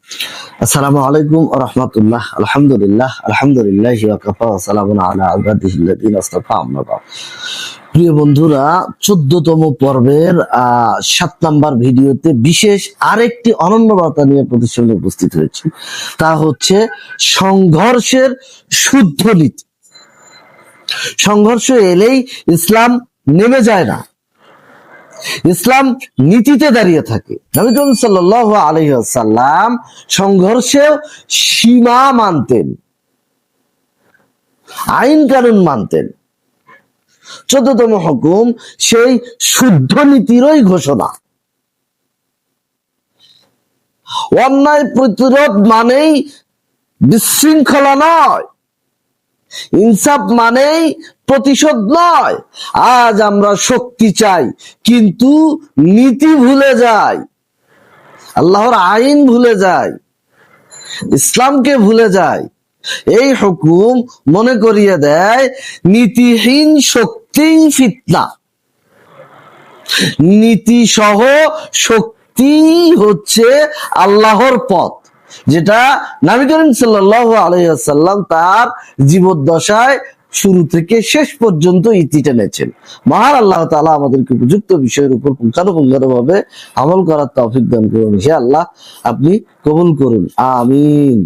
আসসালামু আলাইকুম ওয়া রাহমাতুল্লাহ। আলহামদুলিল্লাহ ওয়া কাফা ওয়া সালামুন আলা ইবাদিহিল্লাযিনা ইসতাফা, আম্মা বা'দ। প্রিয় বন্ধুরা, 14তম পর্বের 7 নাম্বার ভিডিওতে বিশেষ আরেকটি অনন্য বার্তা নিয়ে আপনাদের সামনে উপস্থিত হয়েছে। তা হচ্ছে সংঘর্ষের শুদ্ধ নীতি। সংঘর্ষ এলেই ইসলাম নেমে যায় না, ইসলাম নীতিতে দাঁড়িয়ে থাকে। নবী করিম সাল্লাল্লাহু আলাইহি ওয়াসাল্লাম সংঘর্ষেও সীমা মানতেন, আইন কানুন মানতেন। 14তম হুকুম সেই শুদ্ধ নীতিরই ঘোষণা। অন্যায় প্রতিরোধ মানেই বিশৃঙ্খলা নয়, ইনসাফ মানেই প্রতিশোধ নয়। আজ আমরা শক্তি চাই কিন্তু নীতি ভুলে যাই, আল্লাহর আইন ভুলে যাই, ইসলামকে ভুলে যাই। এই হুকুম মনে করিয়ে দেয় নীতিহীন শক্তি ফিতনা। নীতি সহ শক্তি হচ্ছে আল্লাহর পথ, যেটা নবী করিম সাল্লাল্লাহু আলাইহি ওয়াসাল্লাম তার জীবদ্দশায় শুরু থেকে শেষ পর্যন্ত ইতি টেনেছেন। মহান আল্লাহ তাআলা আমাদেরকে উপযুক্ত বিষয়ের উপর পুঙ্খানুপুঙ্খভাবে আমল করার তৌফিক দান করুন। হে আল্লাহ, আপনি কবুল করুন, আমিন।